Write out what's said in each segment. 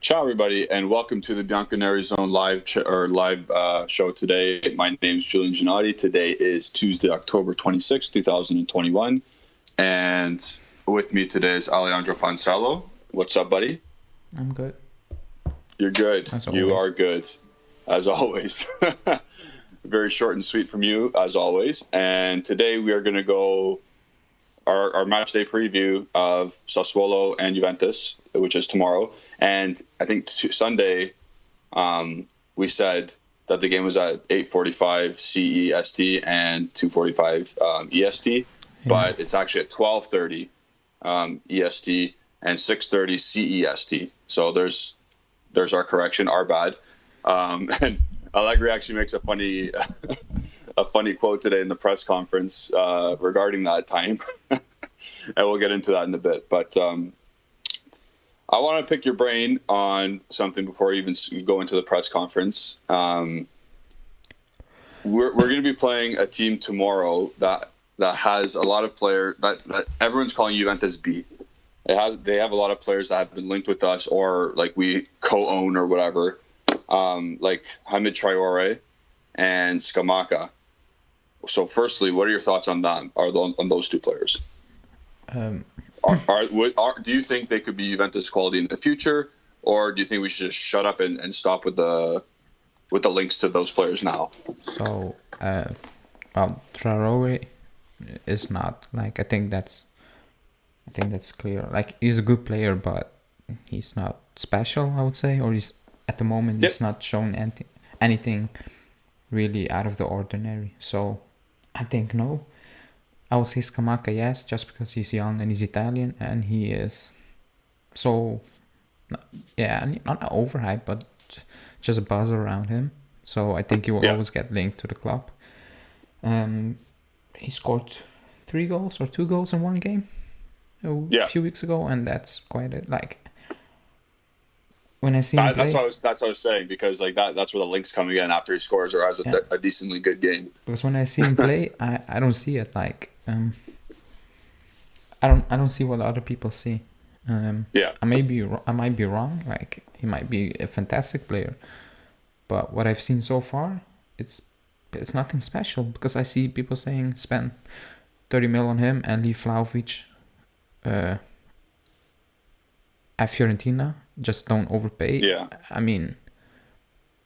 Ciao, everybody, and welcome to the Bianconerizone live show today. My name is Julian Gennady. Today is Tuesday, October 26th, 2021, and with me today is Alejandro Fonsallo. What's up, buddy? I'm good. You're good. As You always. are good, as always. Very short and sweet from you, as always. And today we are going to go our match day preview of Sassuolo and Juventus, which is tomorrow. And I think Sunday, we said that the game was at 8:45 CEST and 2:45 EST, but it's actually at 12:30 EST and 6:30 CEST. So there's our correction, our bad. And Allegri actually makes a funny a funny quote today in the press conference regarding that time, and we'll get into that in a bit. But I want to pick your brain on something before we even go into the press conference. We're going to be playing a team tomorrow that has a lot of players that everyone's calling Juventus B. They have a lot of players that have been linked with us, or like we co-own or whatever, like Hamid Traore and Scamacca. So, firstly, what are your thoughts on that? On those two players? Do you think they could be Juventus quality in the future, or do you think we should just shut up and stop with the links to those players now? So, Traore is not like I think that's clear. Like he's a good player, but he's not special, I would say, or he's at the moment he's not shown anything really out of the ordinary. So, I think no. I would say Scamacca, yes, just because he's young and he's Italian and he is so, not overhyped, but just a buzz around him. So I think he will always get linked to the club. He scored 3 goals or 2 goals in one game a few weeks ago, and that's quite it. Like when I see him play, that's what I was saying, because like that's where the link's coming in after he scores or has a decently good game. Because when I see him play, I don't see it like. I don't see what other people see. I might be wrong. Like he might be a fantastic player, but what I've seen so far, it's nothing special. Because I see people saying spend 30 mil on him and leave Vlahovic at Fiorentina. Just don't overpay. Yeah. I mean,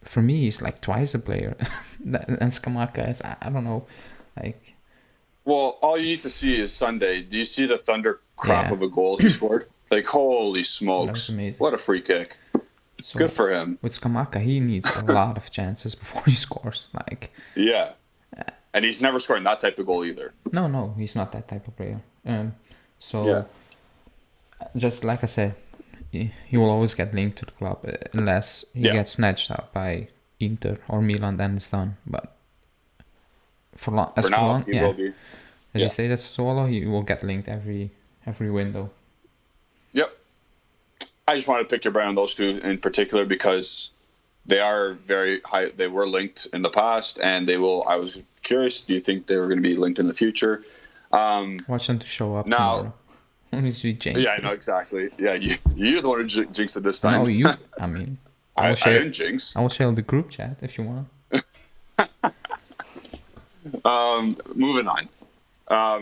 for me, he's like twice a player, and Scamacca is I don't know, like. Well, all you need to see is Sunday. Do you see the thunder crap of a goal he scored? Like, holy smokes. What a free kick. So, good for him. With Scamacca, he needs a lot of chances before he scores. Like, yeah. And he's never scoring that type of goal either. No, he's not that type of player. Just like I said, he will always get linked to the club unless he gets snatched up by Inter or Milan, then it's done. But for now, he will be. As you say, that's Sassuolo, he will get linked every window. Yep. I just wanted to pick your brain on those two in particular because they are very high. They were linked in the past, and they will. I was curious. Do you think they were going to be linked in the future? Watch them to show up now. Only you jinxed I know exactly. Yeah, you're the one who jinxed it this time. No, you. I mean, I didn't jinx. I will share the group chat if you want. Moving on.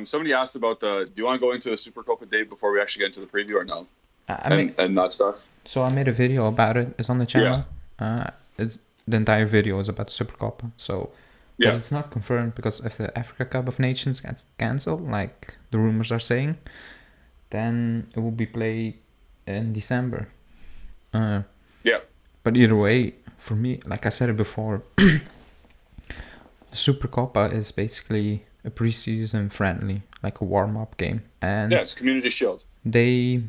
Somebody asked about do you want to go into the Supercopa date before we actually get into the preview or no? And that stuff. So I made a video about it. It's on the channel. It's the entire video is about the Supercopa. So but it's not confirmed because if the Africa Cup of Nations gets cancelled, like the rumors are saying, then it will be played in December. But either way, for me, like I said it before, the Supercopa is basically a preseason friendly, like a warm-up game. And it's Community Shield. They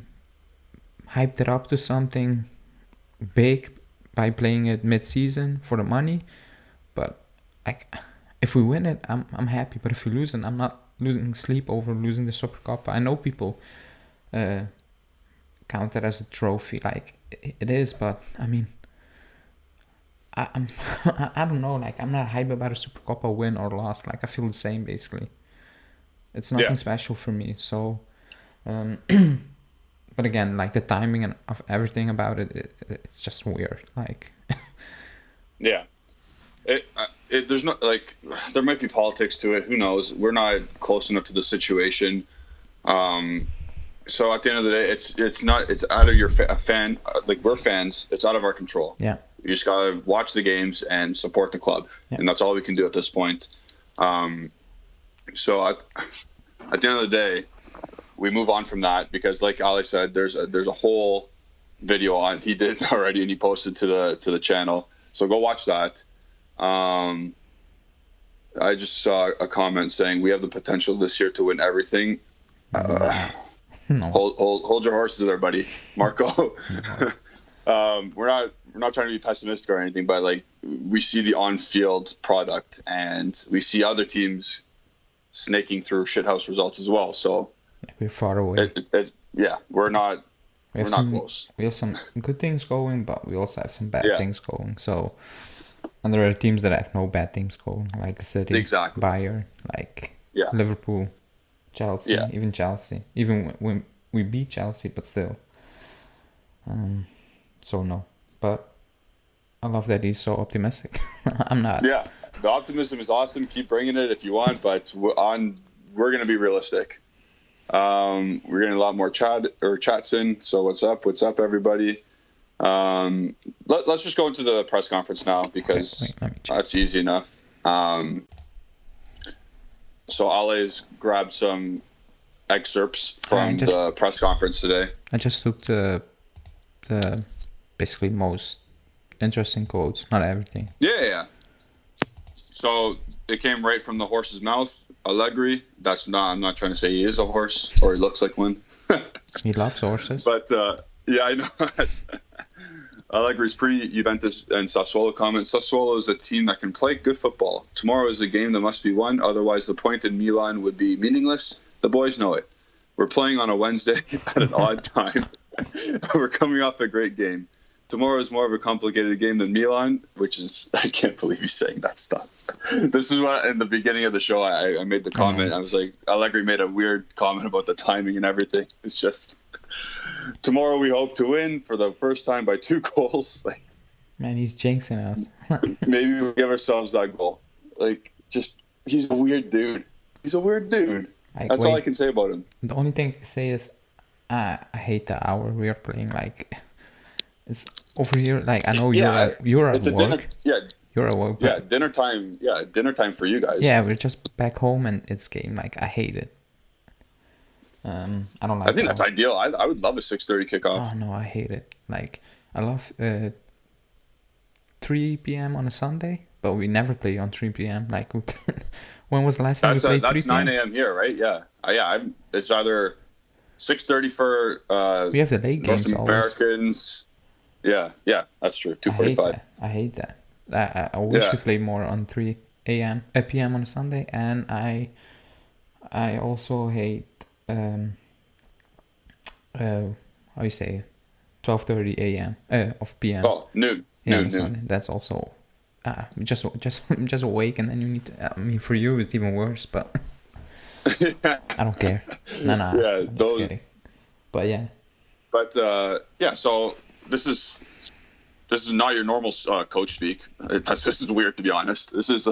hyped it up to something big by playing it mid-season for the money. But like, if we win it, I'm happy. But if we lose it, I'm not losing sleep over losing the Supercopa. I know people count it as a trophy, like it is, but I mean, I don't know, like I'm not hyped about a Supercopa win or loss. Like I feel the same basically. It's nothing special for me. So But again, like the timing and of everything about it's just weird. Like, yeah, there's not like there might be politics to it. Who knows? We're not close enough to the situation. So at the end of the day, it's out of your fan. Like we're fans, it's out of our control. Yeah, you just gotta watch the games and support the club, and that's all we can do at this point. So at the end of the day, we move on from that because, like Ali said, there's a whole video on he did already, and he posted to the channel. So go watch that. I just saw a comment saying we have the potential this year to win everything. No. Hold your horses there, buddy, Marco. We're not trying to be pessimistic or anything, but like we see the on-field product, and we see other teams snaking through shithouse results as well. So we're far away. We're not close. We have some good things going, but we also have some bad things going. So, and there are teams that have no bad things going, like City, Bayern, like Liverpool, Chelsea, even Chelsea. Even when we beat Chelsea, but still. So no, but I love that he's so optimistic. I'm not. Yeah, the optimism is awesome. Keep bringing it if you want, but we're going to be realistic. We're getting a lot more chats in. So what's up, everybody? Let's just go into the press conference now because that's easy enough. So Ale's grabbed some excerpts from the press conference today. I just took the basically most interesting quotes, not everything. Yeah. So it came right from the horse's mouth. Allegri. I'm not trying to say he is a horse or he looks like one. He loves horses. But I know. Allegri's pre-Juventus and Sassuolo comment. Sassuolo is a team that can play good football. Tomorrow is a game that must be won. Otherwise, the point in Milan would be meaningless. The boys know it. We're playing on a Wednesday at an odd time. We're coming off a great game. Tomorrow is more of a complicated game than Milan, which is, I can't believe he's saying that stuff. This is what, in the beginning of the show, I made the comment. I was like, Allegri made a weird comment about the timing and everything. It's just, tomorrow we hope to win for the first time by 2 goals. Like, man, he's jinxing us. Maybe we'll give ourselves that goal. Like, just, he's a weird dude. That's all I can say about him. The only thing to say is, I hate the hour we are playing. Like, it's over here. Like, I know you're at work. Dinner, you're at work. Yeah, dinner time. Yeah, dinner time for you guys. Yeah, we're just back home and it's game. Like, I hate it. I don't like. I think that's ideal. I would love a 6:30 kickoff. Oh no, I hate it. Like, I love 3 p.m. on a Sunday, but we never play on 3 p.m. Like, when was the last time we played 3 p.m.? That's 9 a.m. here, right? Yeah. It's either 6:30 for we have the late games North Americans. Yeah, that's true. 2:45. I hate that. I wish we played more on 3 p.m. on a Sunday, and I also hate how you say 12:30 a.m. Of p.m. Oh, noon. Noon. That's also just awake, and then you need to. I mean, for you it's even worse, but I don't care. No. Yeah, those. Kidding. But yeah. But so this is not your normal coach speak. This is weird, to be honest. This is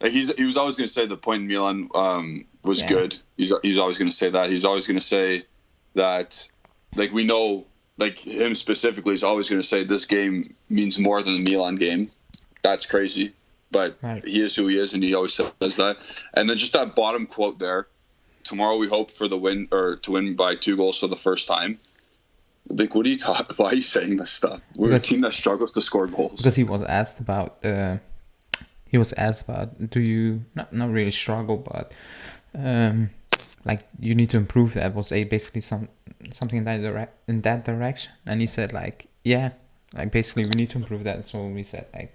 he was always going to say the point in Milan was good. He's always going to say that. He's always going to say that, like, we know, like, him specifically is always going to say this game means more than the Milan game. That's crazy, but he is who he is, and he always says that. And then just that bottom quote there: tomorrow we hope for the win, or to win by 2 goals for the first time. Like, what are you talking? Why are you saying this stuff? We're a team that struggles to score goals. Because he was asked about. Do you not really struggle, but like, you need to improve that? Was basically something in that direction, and he said, like, like, basically we need to improve that. So we said, like,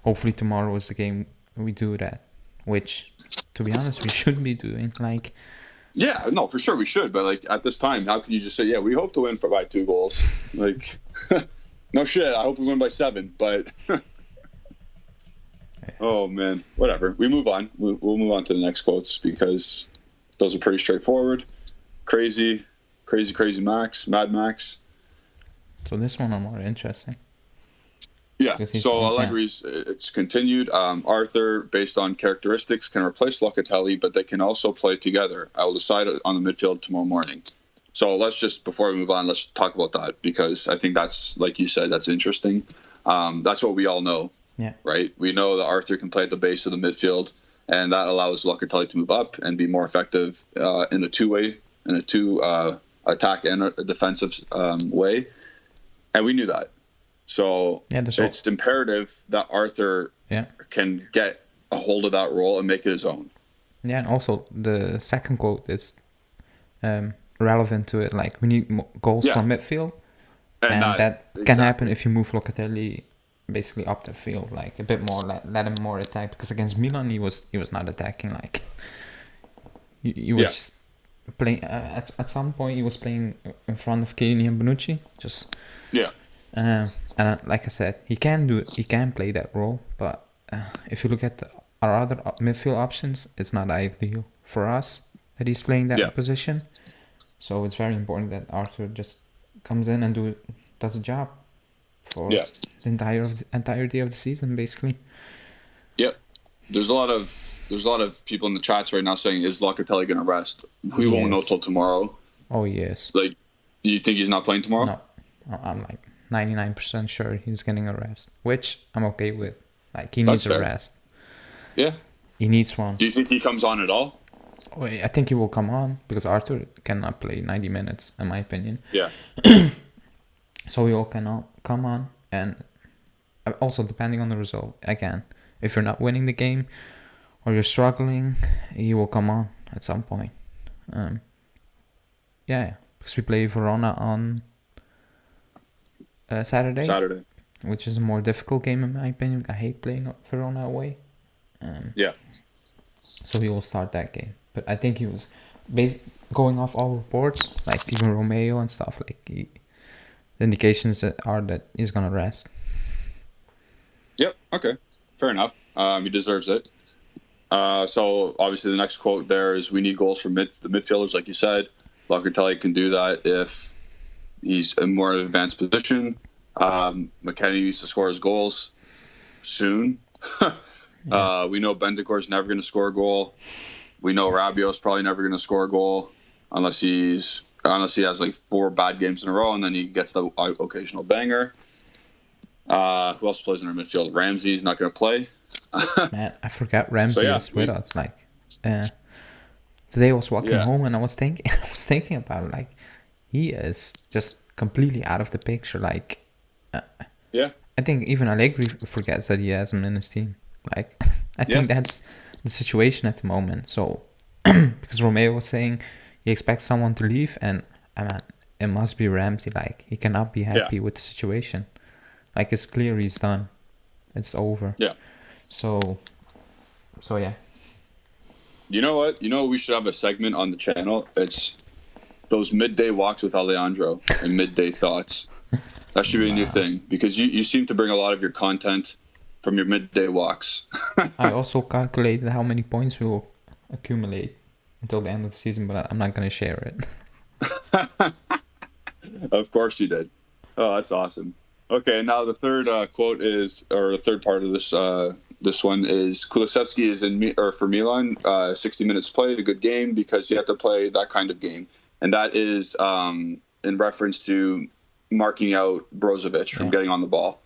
hopefully tomorrow is the game we do that, which, to be honest, we should be doing. Like, yeah, no, for sure we should, but like, at this time, how can you just say, we hope to win by 2 goals? Like, no shit, I hope we win by 7, but oh man, whatever. We move on. We'll move on to the next quotes because those are pretty straightforward. Crazy Crazy Max, Mad Max. So this one are more interesting. Yeah, so Allegri's, it's continued. Arthur, based on characteristics, can replace Locatelli, but they can also play together. I will decide on the midfield tomorrow morning. So let's just, before we move on, let's talk about that, because I think that's, like you said, that's interesting. That's what we all know, right? We know that Arthur can play at the base of the midfield, and that allows Locatelli to move up and be more effective in a two-way, attack and a defensive way. And we knew that. So it's imperative that Arthur can get a hold of that role and make it his own. Yeah, and also the second quote is relevant to it. Like, we need goals from midfield, and that can happen if you move Locatelli basically up the field, like a bit more, let him more attack. Because against Milan, he was not attacking. Like, he was just playing. At some point, he was playing in front of Chiellini and Bonucci. And like I said, he can play that role, but if you look at our other midfield options, it's not ideal for us that he's playing that position. So it's very important that Arthur just comes in and does a job for the entirety of the season, basically. Yep. There's a lot of people in the chats right now saying, is Locatelli going to rest? We won't know till tomorrow. Oh yes. Like, you think he's not playing tomorrow? No, I'm like 99% sure he's getting a rest, which I'm okay with. Like, he needs a rest. Yeah. He needs one. Do you think he comes on at all? Oh, I think he will come on, because Arthur cannot play 90 minutes, in my opinion. Yeah. So he all cannot come on, and also depending on the result. Again, if you're not winning the game or you're struggling, he will come on at some point. Because we play Verona on Saturday, which is a more difficult game in my opinion. I hate playing Verona away. So he will start that game, but I think he was going off all reports, like even Romeo and stuff. Like, the indications are that he's gonna rest. Yep. Okay. Fair enough. He deserves it. So obviously the next quote there is, we need goals from the midfielders, like you said. Locatelli can do that if he's in more advanced position. McKennie needs to score his goals soon. We know Bendicore's never going to score a goal. We know Rabiot's probably never going to score a goal unless he has like 4 bad games in a row, and then he gets the occasional banger. Who else plays in our midfield? Ramsey's not going to play. Man, I forgot Ramsey is with us. Like, today I was walking home and I was thinking about it, like, he is just completely out of the picture. Like, I think even Allegri forgets that he has him in his team. Like, I think that's the situation at the moment. So, because Romeo was saying he expects someone to leave, and it must be Ramsey. Like, he cannot be happy with the situation. Like, it's clear he's done. It's over. Yeah. So yeah. You know what? We should have a segment on the channel. It's those midday walks with Alejandro and midday thoughts. That should be a new thing, because you seem to bring a lot of your content from your midday walks. I also calculated how many points we will accumulate until the end of the season, but I'm not going to share it. Of course you did. Oh, that's awesome. Okay, now the third quote is, or the third part of this one is, Kulusevski is for Milan, 60 minutes played, a good game, because you have to play that kind of game. And that is in reference to marking out Brozovic from getting on the ball.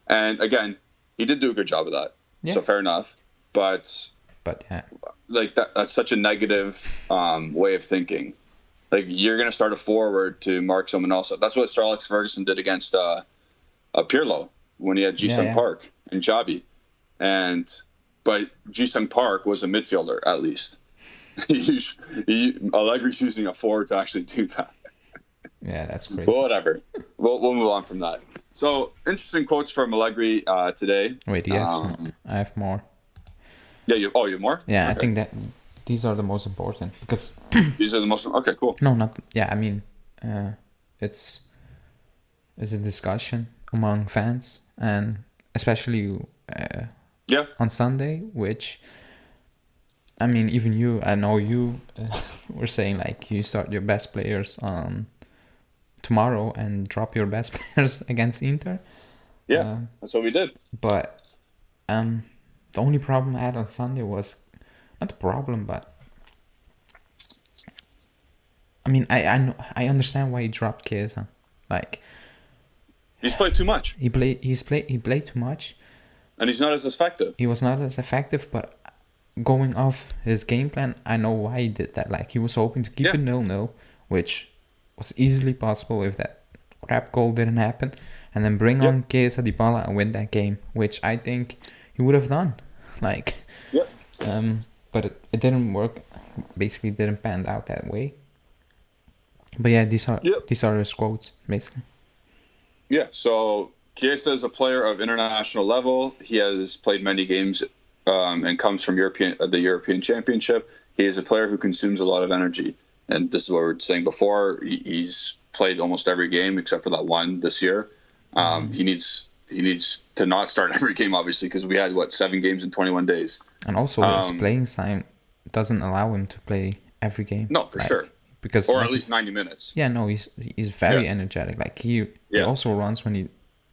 And again, he did do a good job of that. Yeah. So fair enough. But like that's such a negative way of thinking. Like, you're going to start a forward to mark someone else. That's what Sir Alex Ferguson did against Pirlo when he had Ji-Sung Park and Xavi. But Ji-Sung Park was a midfielder, at least. Allegri's using a forward to actually do that. Yeah, that's crazy. But whatever. We'll move on from that. So, interesting quotes from Allegri today. Wait, I have more. Yeah, you have more? Yeah, okay. I think that these are the most important, because these are the most. Okay, cool. No, not. Yeah, I mean, it's a discussion among fans, and especially on Sunday, which, I mean, even you, I know you were saying like you start your best players on tomorrow and drop your best players against Inter. Yeah, that's what we did. But the only problem I had on Sunday was not the problem, but I mean I understand why he dropped Chiesa. Like He's played too much. he played too much, and he's not as effective. He was not as effective, but going off his game plan, I know why he did that. Like he was hoping to keep it 0-0, which was easily possible if that crap goal didn't happen, and then bring on Chiesa, Dybala, and win that game, which I think he would have done. Like, but it didn't work. Basically, didn't pan out that way. But yeah, these are his quotes basically. Yeah. So Chiesa is a player of international level. He has played many games and comes from the European Championship. He is a player who consumes a lot of energy. And this is what we were saying before. He's played almost every game except for that one this year. He needs to not start every game, obviously, because we had, 7 games in 21 days. And also his playing time doesn't allow him to play every game. No, for sure. Because or at least 90 minutes. Yeah, no, he's very energetic. Like he also runs when he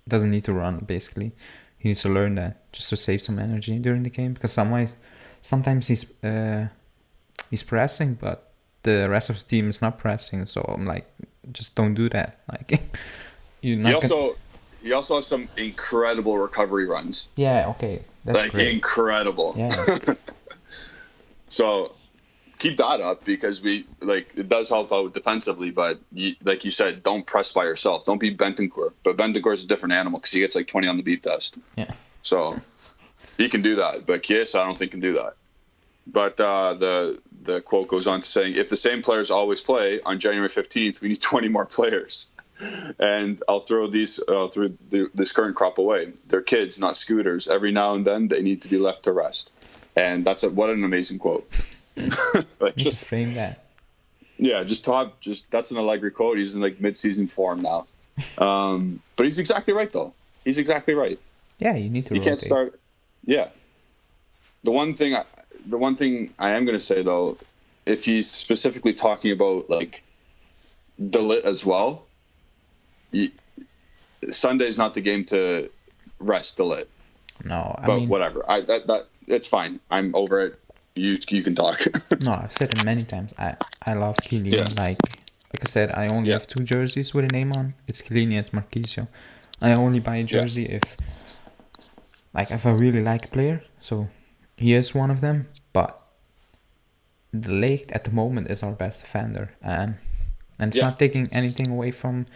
doesn't need to run, basically. He needs to learn that just to save some energy during the game, because sometimes he's pressing, but the rest of the team is not pressing. So I'm like, just don't do that. Like he also has some incredible recovery runs. Yeah, okay, that's great. Incredible. Yeah. So keep that up, because it does help out defensively, but like you said, don't press by yourself. Don't be Bentancur. But Bentancur is a different animal because he gets 20 on the beep test. Yeah. So he can do that, but Chiesa I don't think can do that. But the quote goes on to saying, if the same players always play on January 15th, we need 20 more players. And I'll throw this current crop away. They're kids, not scooters. Every now and then they need to be left to rest. And what an amazing quote. Just frame that. Yeah, that's an Allegri quote. He's in mid-season form now. But he's exactly right, though. He's exactly right. Yeah, you need to. You can't start. Yeah. The one thing I am going to say, though, if he's specifically talking about De Ligt as well, Sunday's not the game to rest De Ligt. No, I mean, whatever. It's fine. I'm over it. You can talk. No, I've said it many times. I love Chiellini. Yeah. Like I said, I only have 2 jerseys with a name on. It's Chiellini and Marquisio. I only buy a jersey if I really like a player. So he is one of them. But De Ligt at the moment is our best defender, and it's not taking anything away from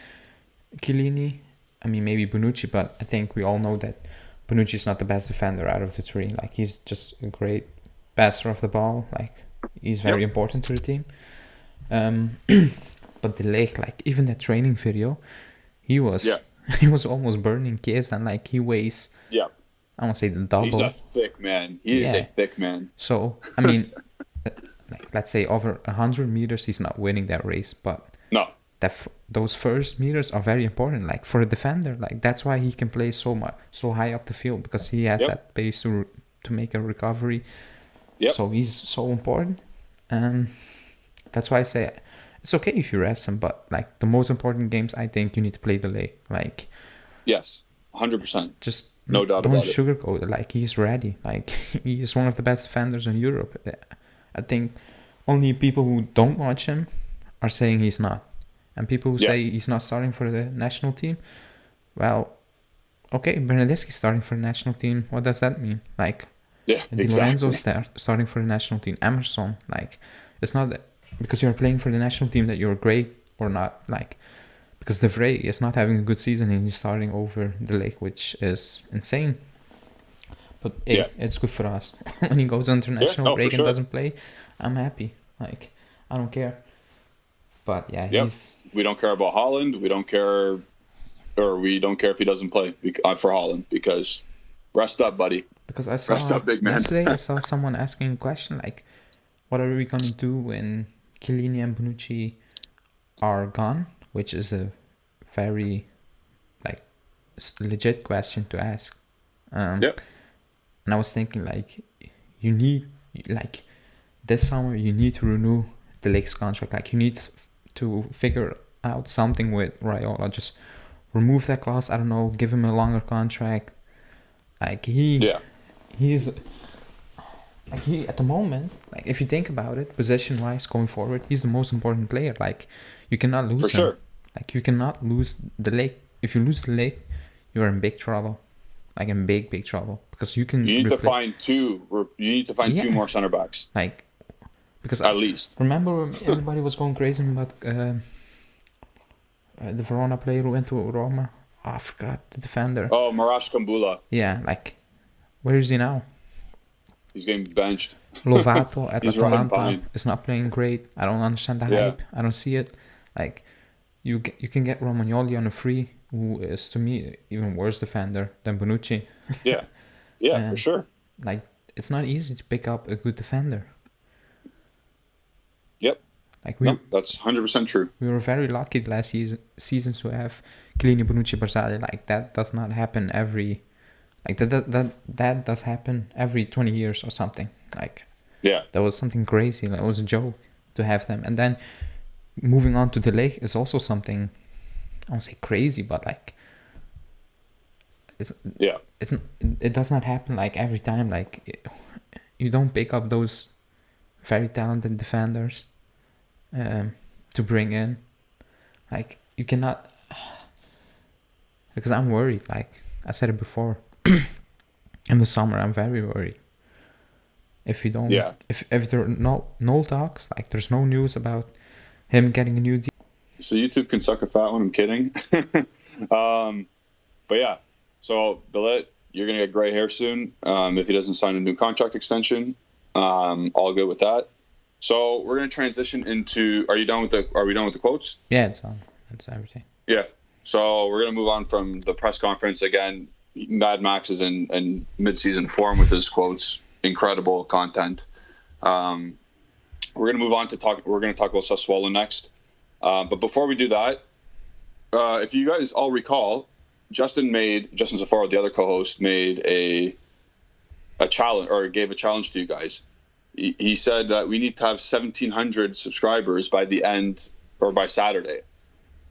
Chiellini. I mean, maybe Bonucci, but I think we all know that Bonucci is not the best defender out of the 3. He's just a great passer of the ball. He's very important to the team. But De Ligt, even that training video, he was almost burning Chiesa, and he weighs I won't say the double. He's a thick man. He is a thick man. So I mean, let's say over 100 meters, he's not winning that race, but no, those first meters are very important. For a defender, that's why he can play so high up the field, because he has that pace to make a recovery. Yep. So he's so important. That's why I say it's okay if you rest him, but the most important games, I think you need to play De Ligt. Yes, 100%. Just no doubt about it. Don't sugarcoat it. He's ready. He is one of the best defenders in Europe. I think only people who don't watch him are saying he's not, and people who say he's not starting for the national team. Well, okay, Bernardeschi's starting for the national team. What does that mean? Exactly. Lorenzo starting for the national team. Emerson, it's not that because you're playing for the national team that you're great or not. Because De Vrij is not having a good season and he's starting over De Ligt, which is insane. But it's good for us. When he goes on international break and doesn't play, I'm happy. I don't care. But we don't care about Holland. We don't care if he doesn't play for Holland, because rest up, buddy. Because I saw rest up, big man. Yesterday I saw someone asking a question what are we gonna do when Chiellini and Bonucci are gone? Which is a very legit question to ask. And I was thinking you need this summer you need to renew the Lake's contract. Like, you need to figure out something with Raiola. Just remove that clause. I don't know. Give him a longer contract. Like, he's like, he at the moment, like, if you think about it, position wise going forward, he's the most important player. Like, you cannot lose For him. sure. Like, you cannot lose the Lake. If you lose the Lake, you're in big trouble. Like, in big trouble, because you need to find two. You need to find two more center backs. Like, because at least remember when everybody was going crazy about the Verona player who went to Roma. Oh, I forgot the defender. Oh, Marash Kambula. Yeah, like, where is he now? He's getting benched. Lovato at Atalanta is not playing great. I don't understand the hype. I don't see it. Like, you can get Romagnoli on a free, who is, to me, even worse defender than Bonucci. Yeah, for sure. Like, it's not easy to pick up a good defender. Yep. Like, that's 100% true. We were very lucky the last seasons to have Chiellini, Bonucci, Barzagli. Like, that does not happen every... Like, that does happen every 20 years or something. Like, that was something crazy. Like, it was a joke to have them. And then moving on to the Lake is also something, I won't say crazy, but like, it does not happen like every time. Like, you don't pick up those very talented defenders to bring in. Like, you cannot, because I'm worried. Like I said it before, in the summer I'm very worried. If you don't, if there are no talks, like there's no news about him getting a new deal. So YouTube can suck a fat one. I'm kidding. But yeah, so Dalit, you're gonna get gray hair soon if he doesn't sign a new contract extension. All good with that. So we're gonna transition into. Are we done with the quotes? Yeah, it's on. That's everything. Yeah. So we're gonna move on from the press conference again. Mad Max is in mid-season form with his quotes. Incredible content. We're gonna move on to talk. We're gonna talk about Sassuolo next. But before we do that, if you guys all recall, Justin Safaro, the other co-host, made a challenge, or gave a challenge to you guys. He said that we need to have 1,700 subscribers by the end, or by Saturday,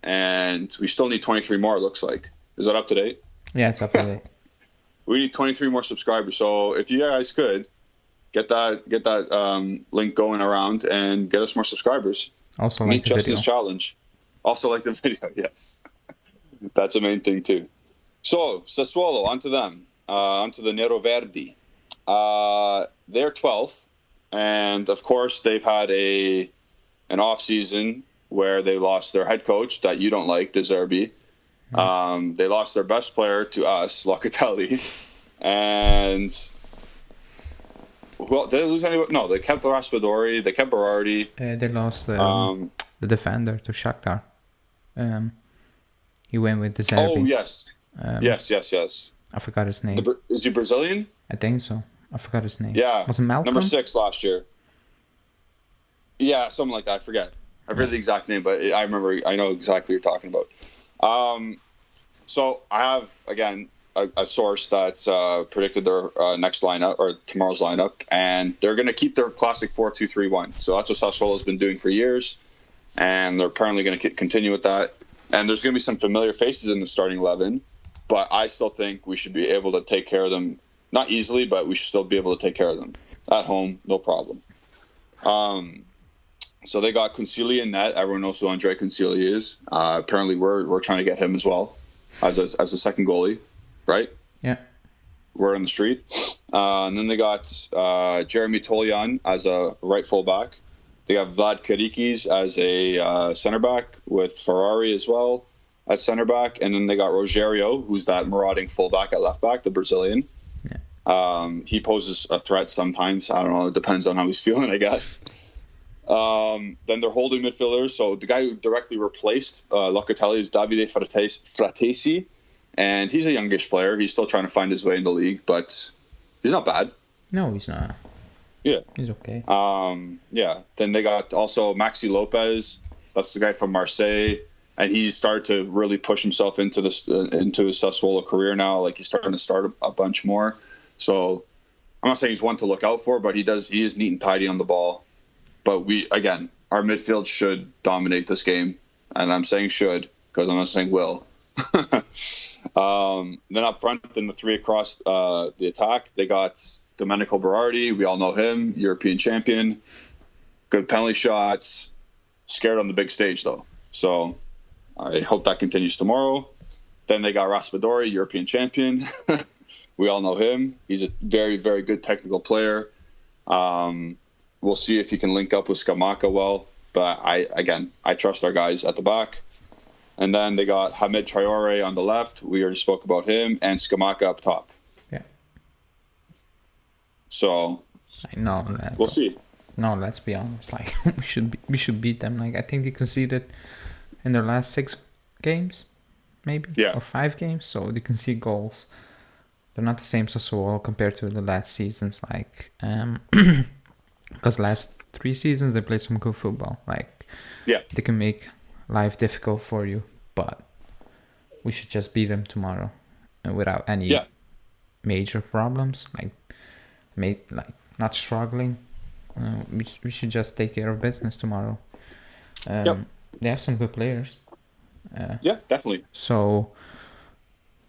and we still need 23 more. It looks like. Is that up to date? Yeah, it's up to date. We need 23 more subscribers. So if you guys could get that link going around and get us more subscribers. Also, meet Justin's challenge. Also, like the video. Yes, that's the main thing too. So Sassuolo, onto them, onto the Nero Verdi. They're 12th, and of course they've had an off season where they lost their head coach that you don't like, De Zerbi. They lost their best player to us, Locatelli, and did they lose anybody? No, they kept Raspadori, they kept Berardi. They lost the defender to Shakhtar. He went with De Zerbi. Oh yes, yes. I forgot his name. Is he Brazilian? I think so. I forgot his name. Yeah, was it Malcolm? Number 6 last year. Yeah, something like that. I forget. I forget the exact name, but I remember. I know exactly what you're talking about. So I have, again, a source that predicted their next lineup, or tomorrow's lineup, and they're going to keep their classic 4-2-3-1. So that's what Sassuolo's been doing for years, and they're apparently going to continue with that. And there's going to be some familiar faces in the starting 11, but I still think we should be able to take care of them. Not easily, but we should still be able to take care of them. At home, no problem. So they got Consigli in net. Everyone knows who Andre Consigli is. Apparently, we're trying to get him as well as a second goalie, right? Yeah. We're on the street. And then they got Jeremy Toljan as a right fullback. They got Vlad Karikis as a center back with Ferrari as well at center back. And then they got Rogerio, who's that marauding fullback at left back, the Brazilian. Yeah. He poses a threat sometimes. I don't know. It depends on how he's feeling, I guess. Then they're holding midfielders. So the guy who directly replaced Locatelli is Davide Fratesi, and he's a youngish player. He's still trying to find his way in the league, but he's not bad. No, he's not. Yeah, he's okay. Yeah. Then they got also Maxi Lopez. That's the guy from Marseille, and he's started to really push himself into his Sassuolo career now. Like, he's starting to start a bunch more. So I'm not saying he's one to look out for, but he is neat and tidy on the ball. But our midfield should dominate this game. And I'm saying should because I'm not saying will. Then up front in the three across the attack, they got Domenico Berardi. We all know him, European champion. Good penalty shots. Scared on the big stage, though. So I hope that continues tomorrow. Then they got Raspadori, European champion. We all know him. He's a very, very good technical player. We'll see if he can link up with Scamacca well. But I trust our guys at the back. And then they got Hamid Traore on the left. We already spoke about him. And Scamacca up top. Yeah. So I know that. We'll see. No, let's be honest. Like we should beat them. Like I think they conceded in their last 6 games, maybe, or 5 games. So they concede goals. They're not the same Sassuolo compared to the last seasons. Like, because last 3 seasons they played some good football. Like, they can make life difficult for you, but we should just beat them tomorrow, without any major problems. Like, not struggling. We should just take care of business tomorrow. They have some good players. Definitely. So,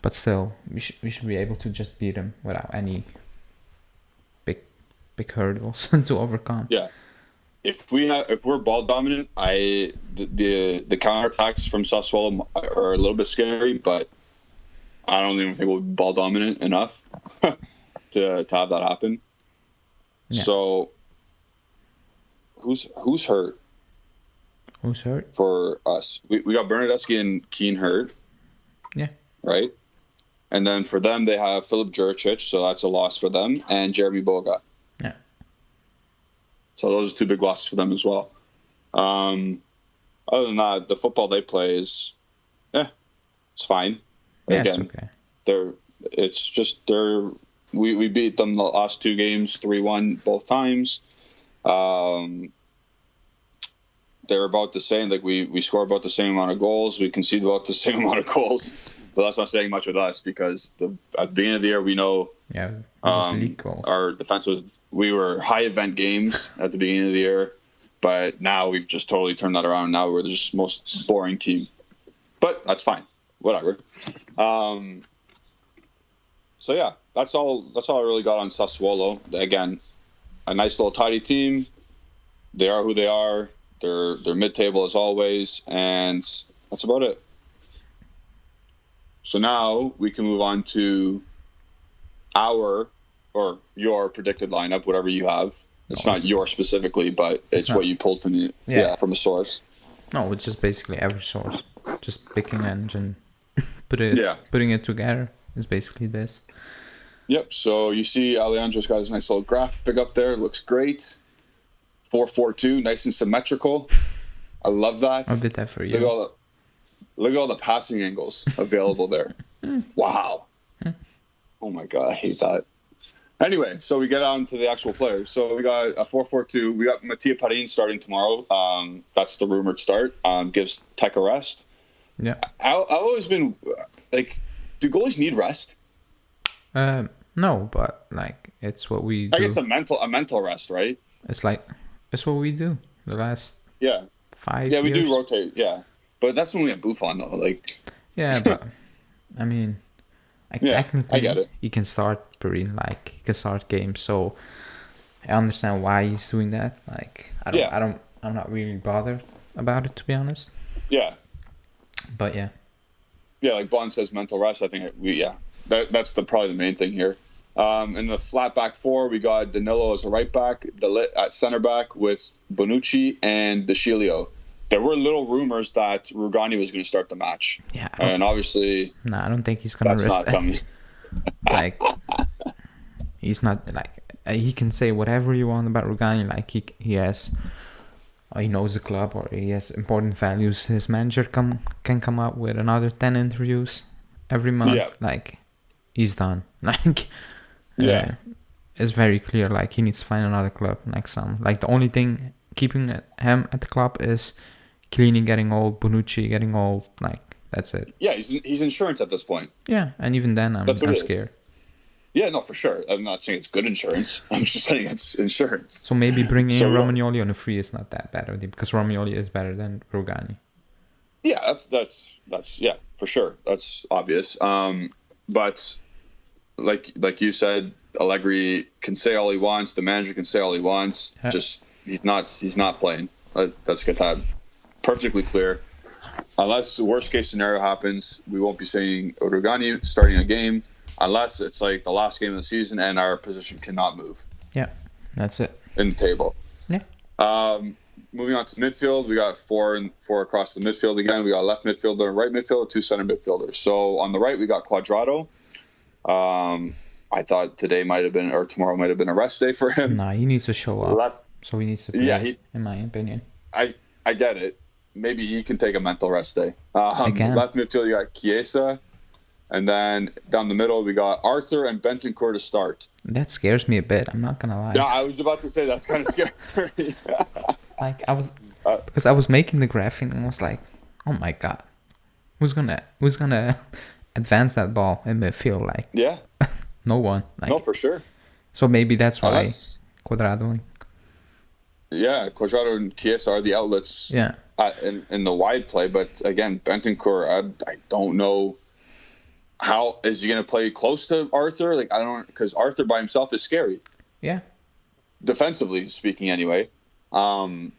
but still, we should be able to just beat them without any big hurdles to overcome. Yeah. If we're ball dominant, the counterattacks from Sassuolo are a little bit scary, but I don't even think we'll be ball dominant enough to have that happen. Yeah. So who's hurt? Who's hurt? For us. We got Bernardeschi and Keane hurt. Yeah. Right? And then for them, they have Filip Juricic, so that's a loss for them, and Jeremy Boga. Yeah. So those are 2 big losses for them as well. Other than that, the football they play is, it's fine. Yeah, again, it's okay. We beat them the last 2 games 3-1 both times. They're about the same. Like we score about the same amount of goals. We concede about the same amount of goals. But that's not saying much with us because at the beginning of the year we know league goals. Our defense we were high event games at the beginning of the year, but now we've just totally turned that around. Now we're the most boring team. But that's fine. Whatever. So yeah, that's all I really got on Sassuolo. Again, a nice little tidy team. They are who they are. They're mid-table as always, and that's about it. So now we can move on to your predicted lineup, whatever you have. It's not yours specifically, but it's what you pulled from from a source. No, it's just basically every source. Just picking and putting it together is basically this. Yep. So you see, Alejandro's got his nice little graphic up there. It looks great. 4-4-2, nice and symmetrical. I love that. I did that for you. Look at all the passing angles available there. Wow. Oh my God, I hate that. Anyway, so we get on to the actual players. So we got a 4-4-2. We got Mattia Parin starting tomorrow. That's the rumored start. Gives Tech a rest. Yeah. I've always been like, do goalies need rest? No, but like it's what we do. I guess a mental rest, right? It's what we do the last 5 years. Yeah, we do rotate, but that's when we have Buffon though. Like, but I mean, technically, I get it. He can start Perin, like he can start games. So I understand why he's doing that. Like I'm not really bothered about it, to be honest. Yeah. But yeah, like Bond says, mental rest. I think that's probably the main thing here. In the flat back 4, we got Danilo as a right back, at center back with Bonucci and DeCilio. There were little rumors that Rugani was going to start the match. Yeah. And obviously... No, I don't think he's going to risk that's not coming. Like, he's not... Like, he can say whatever you want about Rugani. Like, he knows the club or he has important values. His manager can come up with another 10 interviews every month. Yeah. Like, he's done. Like... it's very clear. Like he needs to find another club next summer. Like the only thing keeping him at the club is Chiellini getting old, Bonucci getting old. Like that's it. Yeah, he's insurance at this point. Yeah, and even then I'm scared. Yeah, no, for sure. I'm not saying it's good insurance. I'm just saying it's insurance. So maybe bringing in So Romagnoli on a free is not that bad already, because Romagnoli is better than Rugani. yeah, that's yeah, for sure. That's obvious. But like you said, Allegri can say all he wants. The manager can say all he wants. Yeah. Just he's not playing. That's perfectly clear. Unless the worst case scenario happens, we won't be saying Rugani starting a game. Unless it's like the last game of the season and our position cannot move. Yeah, that's it. In the table. Yeah. Moving on to midfield, we got four across the midfield again. We got a left midfielder, right midfielder, 2 center midfielders. So on the right, we got Quadrado. I thought today tomorrow might have been a rest day for him. Nah, he needs to show up. So he needs to play, in my opinion. I get it. Maybe he can take a mental rest day. Again. Left midfield, you got Chiesa. And then down the middle, we got Arthur and Bentancur to start. That scares me a bit. I'm not gonna lie. Yeah, I was about to say that's kind of scary. Like because I was making the graphic and I was like, oh my god, who's gonna advance that ball in midfield? Like, yeah, no one. Like, no, for sure. So maybe that's why Quadrado. Yeah, Quadrado and Chiesa are the outlets. Yeah. In the wide play, but again, Bentancur, I don't know. How is he going to play close to Arthur? Like, I don't, because Arthur by himself is scary. Yeah. Defensively speaking, anyway. Again,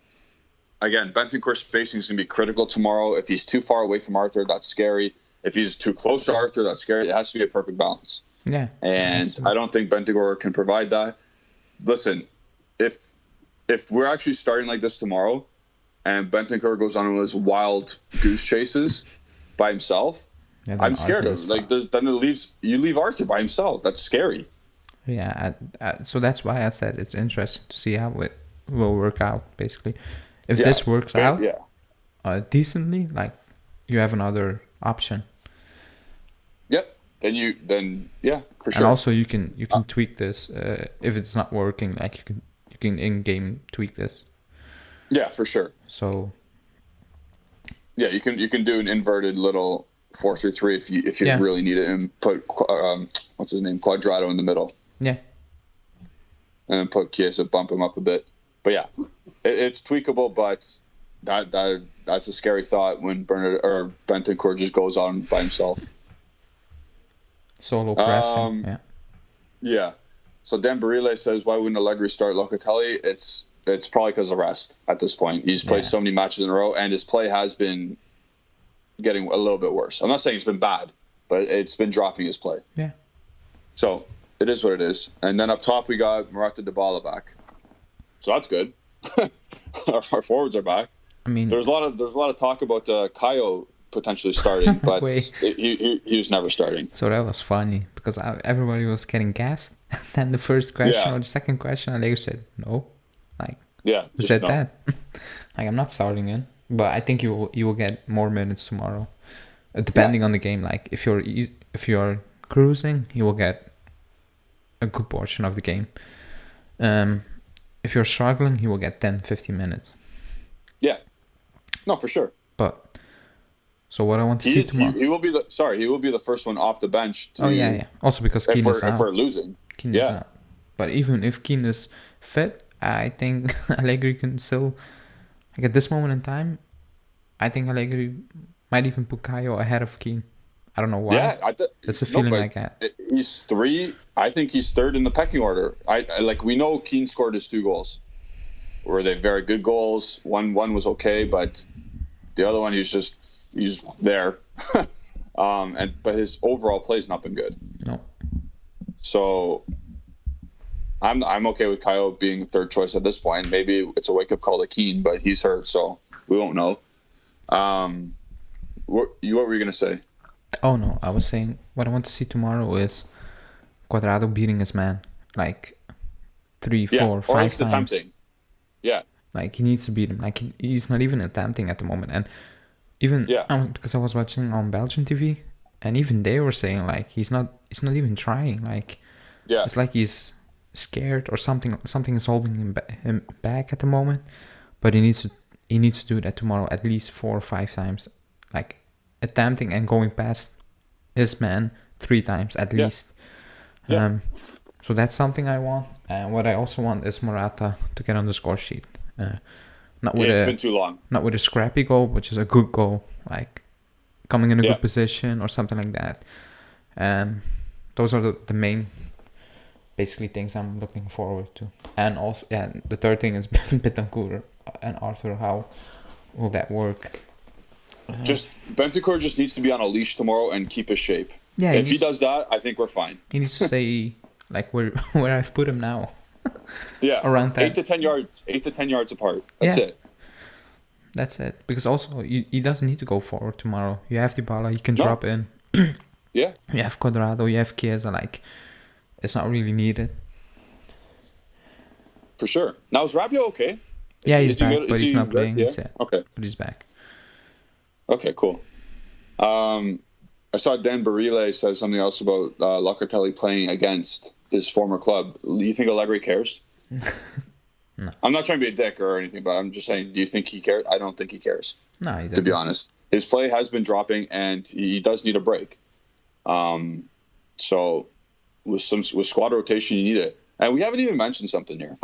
Bentancur's spacing is going to be critical tomorrow. If he's too far away from Arthur, that's scary. If he's too close to Arthur, that's scary. It has to be a perfect balance. Yeah. And I don't think Bentancur can provide that. Listen, if we're actually starting like this tomorrow, and Bentancur goes on his wild goose chases by himself. Yeah, I'm scared of him. Like, you leave Arthur by himself. That's scary. Yeah, so that's why I said it's interesting to see how it will work out. Basically, if this works out, decently, like you have another option. Yep. Then for sure. And also you can tweak this if it's not working. Like you can in-game tweak this. Yeah, for sure. So. Yeah, you can do an inverted little 4-3-3 if you really need it, and put what's his name, Quadrado in the middle. Yeah. And then put Chiesa, bump him up a bit. But yeah, it's tweakable, but that's a scary thought when Bentancur just goes on by himself. Solo pressing. Yeah. So Dan Barile says, why wouldn't Allegri start Locatelli? It's probably because of rest at this point. He's played so many matches in a row, and his play has been getting a little bit worse. I'm not saying it's been bad, but it's been dropping his play. Yeah. So it is what it is. And then up top, we got Morata Dybala back. So that's good. Our forwards are back. I mean, there's a lot of talk about Kayo potentially starting, but he was never starting. So that was funny because everybody was getting gassed. Then the first question or the second question, and they said no. Like, who said that? Like, I'm not starting in, but I think you will get more minutes tomorrow, depending on the game. Like, if you're cruising, you will get a good portion of the game. If you're struggling, you will get 10-15 minutes. Yeah, no, for sure. But so what I want to see tomorrow, he will be the first one off the bench. Also because Keane is out. If we're losing, Keane is out. But even if Keane is fit, I think Allegri can still, like, at this moment in time, I think Allegri might even put Kayo ahead of Keane. I don't know why. Yeah, that's a feeling I get. He's 3. I think he's 3rd in the pecking order. We know Keane scored his 2 goals. Were they very good goals? One was okay, but the other one he's there. But his overall play's not been good. No. So I'm okay with Kayo being 3rd choice at this point. Maybe it's a wake up call to Keane, but he's hurt, so we won't know. What were you gonna say? Oh no, I was saying what I want to see tomorrow is Quadrado beating his man like 3, 4, 5 times. Attempting. Yeah. Like, he needs to beat him. Like, he's not even attempting at the moment, and even because I was watching on Belgian TV, and even they were saying like he's not even trying. Like, it's like he's scared or something is holding him back at the moment. But he needs to do that tomorrow at least 4 or 5 times, like attempting and going past his man 3 times at least. Yeah. So that's something I want. And what I also want is Morata to get on the score sheet. Not with It's a been too long. not with a scrappy goal, which is a good goal, like coming in a Yeah. good position or something like that. Those are the main, basically, things I'm looking forward to. And also, yeah, the third thing is Betancourt and Arthur. How will that work? Just Bentancur just needs to be on a leash tomorrow and keep his shape. Yeah, If he does that, I think we're fine. he needs to stay like where I've put him now. Yeah. Around that. 8 to 10 yards. 8 to 10 yards apart. That's it. That's it. Because also, he doesn't need to go forward tomorrow. You have Dybala, he can No. drop in. Yeah. You have Cuadrado, you have Chiesa. Like, it's not really needed. For sure. Now, is Rabiot okay? Yeah, he's back, but he's not playing. Yeah? Yeah. Okay. But he's back. Okay, cool. I saw Dan Barile said something else about Locatelli playing against his former club. Do you think Allegri cares? No. I'm not trying to be a dick or anything, but I'm just saying, do you think he cares? I don't think he cares. No, he doesn't. To be honest. His play has been dropping, and he does need a break. So with squad rotation, you need it. And we haven't even mentioned something here.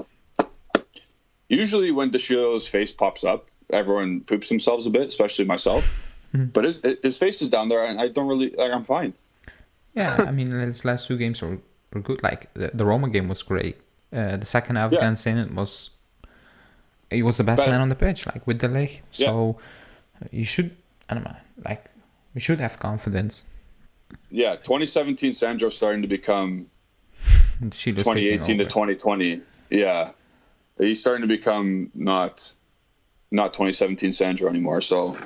Usually when De Sciglio's face pops up, everyone poops themselves a bit, especially myself. But his face is down there, and I don't really like. I'm fine. Yeah, I mean, his last two games were good. Like the Roma game was great. The second half against Zenit was. He was the best man on the pitch, like with delay. So you should, I don't know, like we should have confidence. Yeah, 2017 Sandro's starting to become 2018 to 2020. Yeah, he's starting to become not 2017 Sandro anymore. So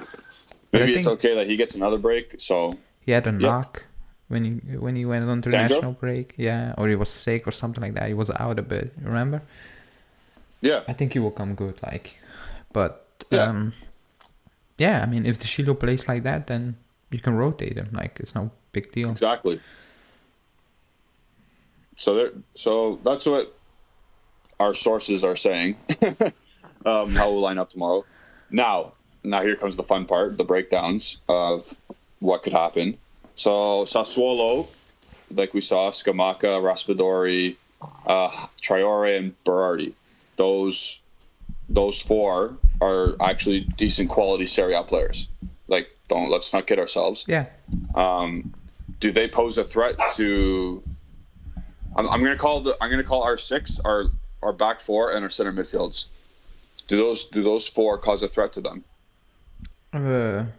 maybe it's okay that he gets another break. So he had a knock when he went on international break. Yeah, or he was sick or something like that. He was out a bit. Remember? Yeah, I think he will come good. Like, but I mean, if the Sciglio plays like that, then you can rotate him. Like, it's no big deal. Exactly. So that's what our sources are saying. How we'll line up tomorrow. Now here comes the fun part, the breakdowns of what could happen. So Sassuolo, like we saw, Scamacca, Raspadori, Traore, and Berardi. Those four are actually decent quality Serie A players. Like, let's not kid ourselves. Yeah. Do they pose a threat to? I'm gonna call our six, our back four, and our center midfields. Do those four cause a threat to them?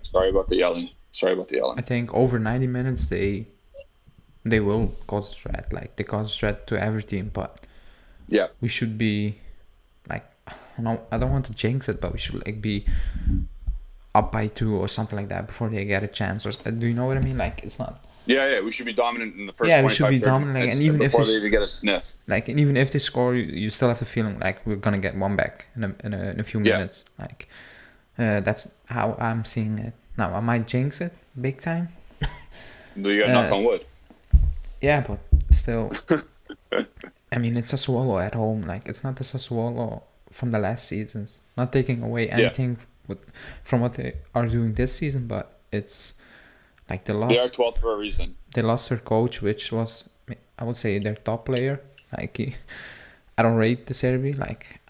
Sorry about the yelling. I think over 90 minutes they will cause a threat. Like, they cause a threat to every team, but we should be like, I don't want to jinx it, but we should like be up by 2 or something like that before they get a chance. Or do you know what I mean? Like, it's not. Yeah, we should be dominant in the first. Yeah, we should be dominant, minutes, and even before if they even get a sniff. Like, and even if they score, you still have the feeling like we're gonna get one back in a few minutes. Like, that's how I'm seeing it. Now, I might jinx it big time. Do you got knock on wood? Yeah, but still, I mean, it's Sassuolo at home. Like, it's not the Sassuolo from the last seasons. Not taking away anything from what they are doing this season, but it's like they are 12th for a reason. They lost their coach, which was, I would say, their top player. Like, I don't rate the Serbi. Like,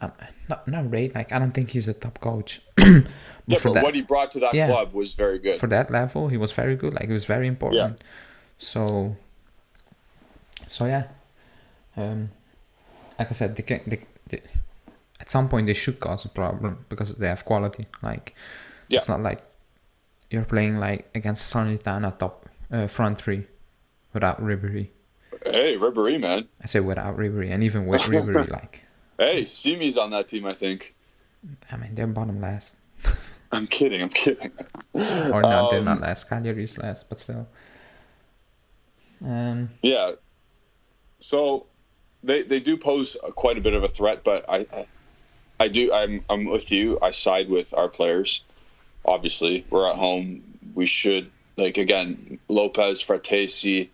not rate. Like, I don't think he's a top coach. But what he brought to that club was very good. For that level, he was very good. Like, he was very important. Yeah. So yeah. Like I said, they at some point they should cause a problem because they have quality. Like, it's not like you're playing like against Salernitana top front three without Ribéry. Hey, Ribéry, man. I say without Ribéry, and even with Ribéry, like. Hey, Simi's on that team, I think. I mean, they're bottom last. I'm kidding. Or no, they're not last. Cagliari's last, but still. Yeah. So they do pose quite a bit of a threat, but I'm with you. I side with our players. Obviously, we're at home. We should, like, again, Lopez, Fratesi.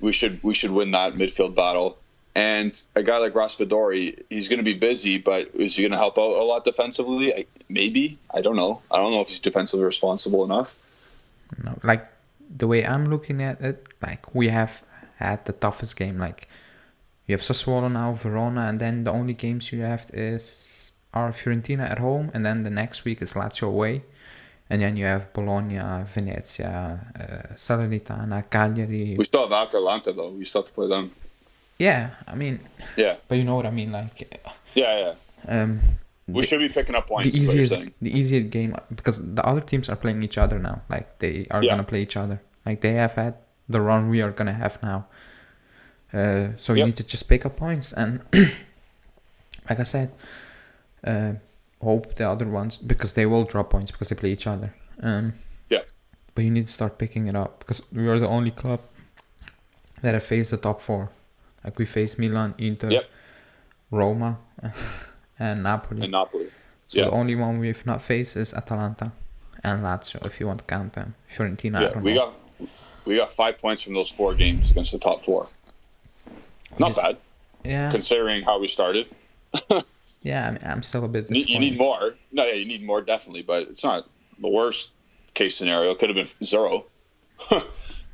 We should win that midfield battle. And a guy like Raspadori, he's going to be busy, but is he going to help out a lot defensively? Maybe. I don't know. I don't know if he's defensively responsible enough. No, like, the way I'm looking at it, like, we have had the toughest game. Like you have Sassuolo now, Verona, and then the only games you have are Fiorentina at home, and then the next week is Lazio away, and then you have Bologna, Venezia, Salernitana, Cagliari. We still have Atalanta though. We still have to play them. Yeah, I mean. Yeah. But you know what I mean, like. Yeah. We should be picking up points. The easiest game, because the other teams are playing each other now. Like they are gonna play each other. Like they have had the run we are gonna have now. So you need to just pick up points, and like I said, hope the other ones, because they will drop points because they play each other. But you need to start picking it up, because we are the only club that have faced the top four. Like we faced Milan, Inter, Roma, and Napoli. So the only one we've not faced is Atalanta and Lazio, if you want to count them. Fiorentina, I don't know. We got 5 points from those 4 games against the top 4. Not bad. Yeah. Considering how we started. Yeah, I mean, I'm still a bit disappointed. You need more. No, yeah, you need more definitely, but it's not the worst case scenario. It could have been 0.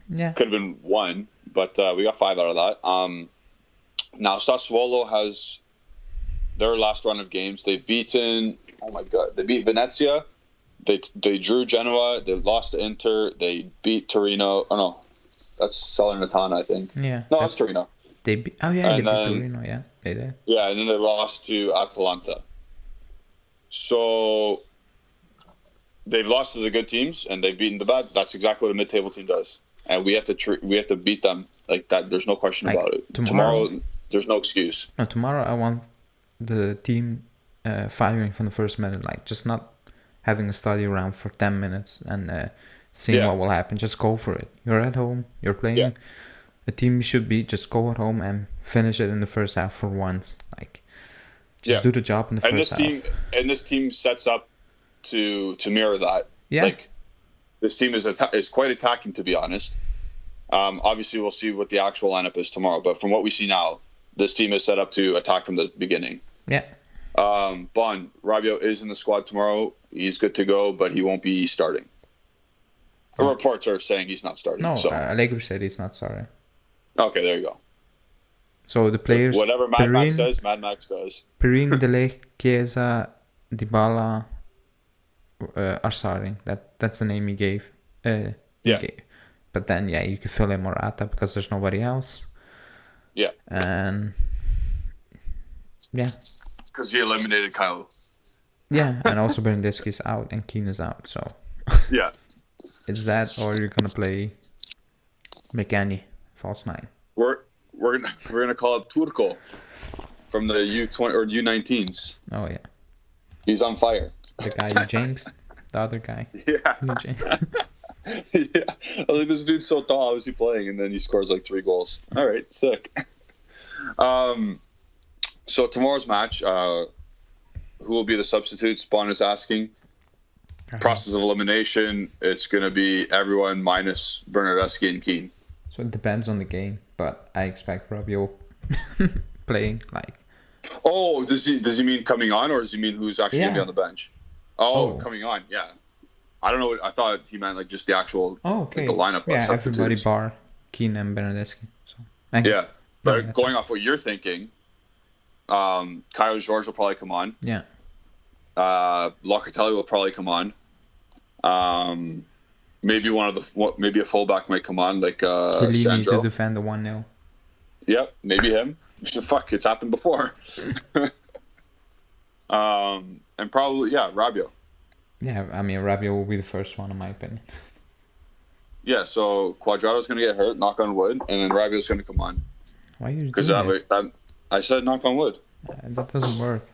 Yeah. Could have been 1, but we got 5 out of that. Now Sassuolo has their last run of games. They've beaten. Oh my God! They beat Venezia. They drew Genoa. They lost to Inter. They beat Torino. Oh no, that's Salernitana, I think. Yeah. No, that's Torino. They beat Torino. Yeah, they did. Yeah, and then they lost to Atalanta. So they've lost to the good teams and they've beaten the bad. That's exactly what a mid-table team does, and we have to beat them like that. There's no question about it. Tomorrow, there's no excuse. No, tomorrow I want the team firing from the first minute, like just not having a study around for 10 minutes and seeing what will happen. Just go for it. You're at home. You're playing. Yeah. The team should be just go at home and finish it in the first half for once. Like, just do the job in the first half. And this team sets up to mirror that. Yeah. Like, this team is quite attacking, to be honest. Obviously, we'll see what the actual lineup is tomorrow. But from what we see now, this team is set up to attack from the beginning. Yeah. Rabiot is in the squad tomorrow. He's good to go, but he won't be starting. The reports are saying he's not starting. No, so. Allegri said he's not starting. Okay, there you go. So the players... Whatever Mad Max says, Mad Max does. Perin, Delay, Chiesa, Dybala are starting. That's the name he gave. But then, you can fill in Morata because there's nobody else. Yeah. And... Yeah. Because he eliminated Kyle. Yeah, and also Bernardeschi's out and Keane is out, so... Yeah. It's that, or you're gonna play McAney, false 9. We're gonna call up Turco from the U20 or U19s. Oh yeah. He's on fire. The guy you jinxed, the other guy. Yeah. Yeah. I was like, this dude's so tall. How is he playing? And then he scores like 3 goals. All right, sick. So tomorrow's match, who will be the substitute? Spawn is asking. Process of elimination, it's going to be everyone minus Bernardeschi and Keane. So it depends on the game, but I expect Rabiot playing like. Oh, does he mean coming on, or does he mean who's actually going to be on the bench? Oh, coming on, yeah. I don't know. I thought he meant like just the actual like, the lineup. Yeah, everybody bar Keane and Bernardeschi. So. But going off what you're thinking, Kyle George will probably come on. Yeah. Locatelli will probably come on. Maybe maybe a fullback might come on, like Chiellini to defend the 1-0. Yep, maybe him. Fuck, it's happened before. And probably Rabiot. Yeah, I mean Rabiot will be the first one in my opinion. Yeah, so Cuadrado's gonna get hurt, knock on wood, and then Rabiot's gonna come on. Why are you doing this? I said knock on wood. That doesn't work.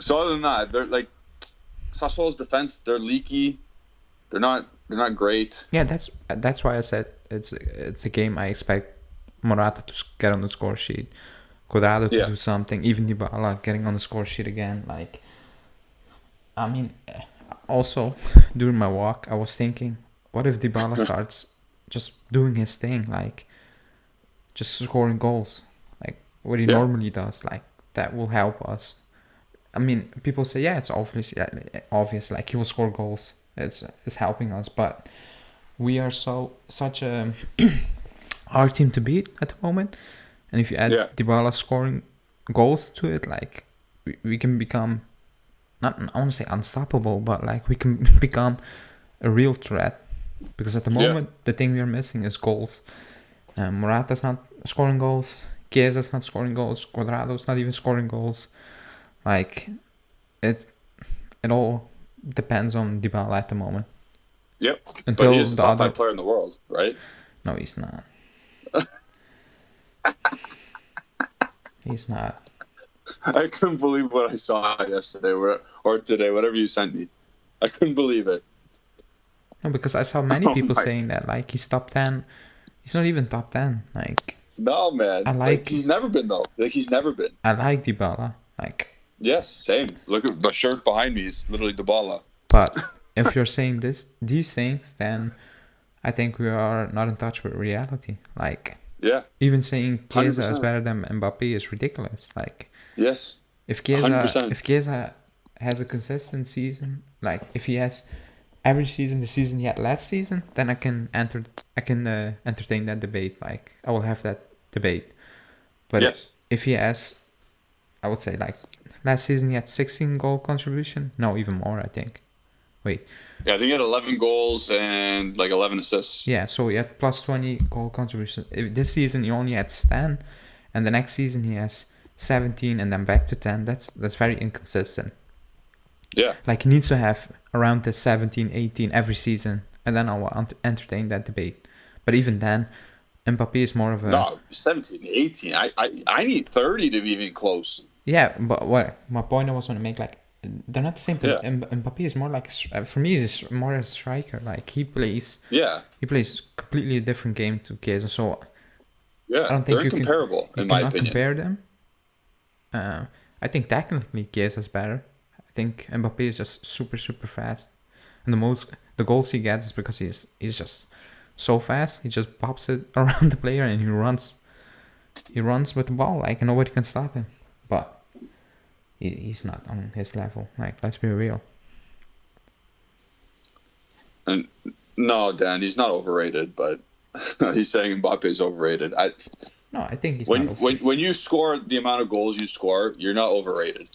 So other than that, they're like Sassuolo's defense. They're leaky. They're not great. Yeah, that's why I said it's a game I expect Morata to get on the score sheet, Cuadrado to do something, even Dybala getting on the score sheet again. Like, I mean, also during my walk, I was thinking, what if Dybala starts just doing his thing, like just scoring goals, like what he normally does? Like that will help us. I mean, people say, it's obvious, like he will score goals It's helping us, but we are such a hard team to beat at the moment. And if you add Dybala scoring goals to it, like we can become not, I want to say unstoppable, but like we can become a real threat. Because at the moment, the thing we are missing is goals. Morata's not scoring goals. Chiesa's not scoring goals. Cuadrado's not even scoring goals. Like it all depends on Dybala at the moment. Yep. Until but he is the top 5 player in the world, right? No, he's not. He's not. I couldn't believe what I saw yesterday or today, whatever you sent me. I couldn't believe it. No, because I saw many people saying that, like, he's top 10. He's not even top 10. Like, no, man. He's never been, though. Like, he's never been. I like Dybala. Like, yes, same. Look at the shirt behind me. It's literally Dybala. But if you're saying these things, then I think we are not in touch with reality. Like, even saying Chiesa is better than Mbappe is ridiculous. Like, yes, if Chiesa has a consistent season, like if he has every season the season he had last season, then I can entertain that debate. Like, I will have that debate. But if he has, I would say, like last season he had 16 goal contribution. No, even more, I think. Wait. Yeah, I think he had 11 goals and like 11 assists. Yeah, so he had plus 20 goal contribution. This season he only had 10, and the next season he has 17 and then back to 10. That's very inconsistent. Yeah. Like, he needs to have around the 17, 18 every season, and then I will entertain that debate. But even then, Mbappe is more of a... No, 17, 18. I need 30 to be even close. Yeah, but what my point I was going to make, like, they're not the same. Yeah. Mbappe is more like, for me, he's more a striker. Like, he plays completely a different game to Chiesa. So yeah, I don't think they're incomparable in my opinion. Compare them. I think technically Chiesa is better. I think Mbappe is just super fast, and the goals he gets is because he's just so fast. He just pops it around the player and he runs with the ball like nobody can stop him. But he's not on his level. Like, let's be real. And no, Dan, he's not overrated, but he's saying Mbappe is overrated. I think he's when you score the amount of goals you score, you're not overrated.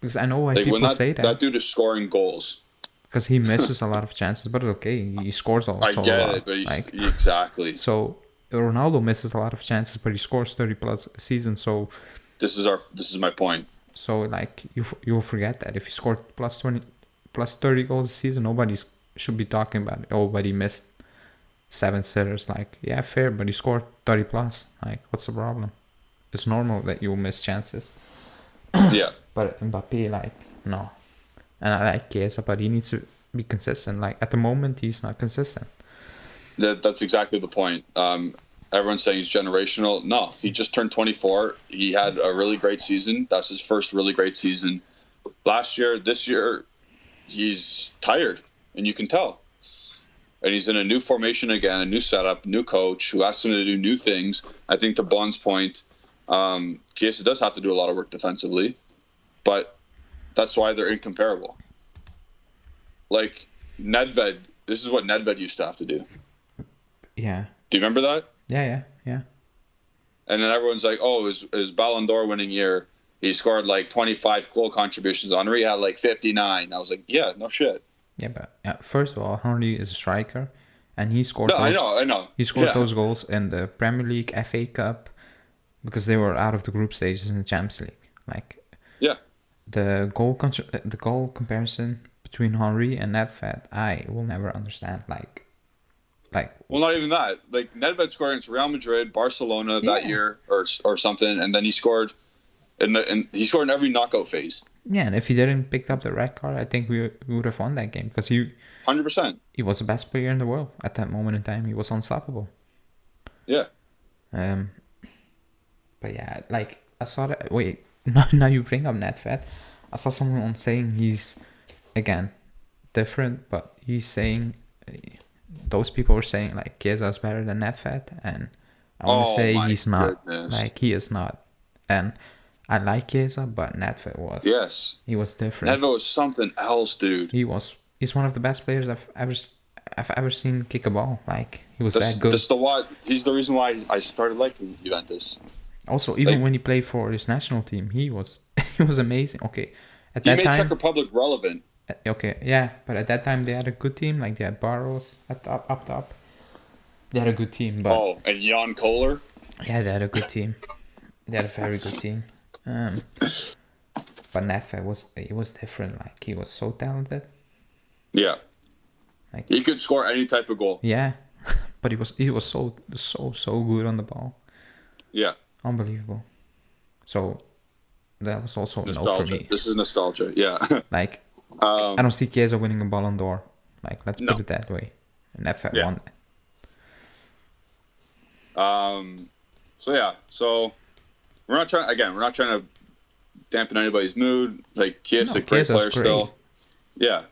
Because I know why people say that. That dude is scoring goals. Because he misses a lot of chances, but okay, he scores also a lot. I get it, but exactly. So Ronaldo misses a lot of chances, but he scores 30 plus a season. So this is my point. So, like, you'll forget that if he scored plus 30 goals a season, nobody should be talking about it. Oh, but he missed 7 sitters. Like, yeah, fair, but he scored 30 plus. Like, what's the problem? It's normal that you'll miss chances. Yeah. But Mbappe, like, no. And I like Chiesa, but he needs to be consistent. Like, at the moment, he's not consistent. That's exactly the point. Everyone's saying he's generational. No, he just turned 24. He had a really great season. That's his first really great season. This year, he's tired, and you can tell. And he's in a new formation again, a new setup, new coach who asks him to do new things. I think to Bond's point, Chiesa does have to do a lot of work defensively, but that's why they're incomparable. Like, Nedved, this is what Nedved used to have to do. Yeah. Do you remember that? Yeah. And then everyone's like, oh, it was Ballon d'Or winning year. He scored like 25 goal contributions. Henry had like 59. I was like, yeah, no shit. Yeah, but first of all, Henry is a striker, and he scored. No, I know. He scored those goals in the Premier League, FA Cup, because they were out of the group stages in the Champions League. Like, the goal comparison between Henry and Nedved, I will never understand. Like, well, not even that. Like, Nedved scored against Real Madrid, Barcelona that year, or something, and then he scored in every knockout phase. Yeah, and if he didn't pick up the red card, I think we would have won that game because 100%. He was the best player in the world at that moment in time. He was unstoppable. Yeah. But yeah, like, I saw that. Wait, now you bring up Nedved. I saw someone saying he's, again, different, but he's saying, those people were saying, like, Chiesa is better than Nedved, and I want to say he's not. Like, he is not. And I like Chiesa, but Nedved was. Yes. He was different. Nedved was something else, dude. He was he's one of the best players I've ever seen kick a ball. Like he was that good. He's the reason why I started liking Juventus. Also, even when he played for his national team, he was he was amazing. Okay, he made Czech Republic relevant. Okay, yeah, but at that time they had a good team. Like they had Barros up top. They had a good team, but and Jan Kohler. Yeah, they had a good team. They had a very good team. But Nefe was different. Like he was so talented. Yeah. Like he could score any type of goal. Yeah, but he was so good on the ball. Yeah. Unbelievable. So that was also nostalgia. No for me. This is nostalgia. Yeah. Like I don't see Chiesa winning a Ballon d'Or. Like let's put it that way. And Nefe won that. So we're not trying to dampen anybody's mood. Like Chiesa's a great player still. Yeah.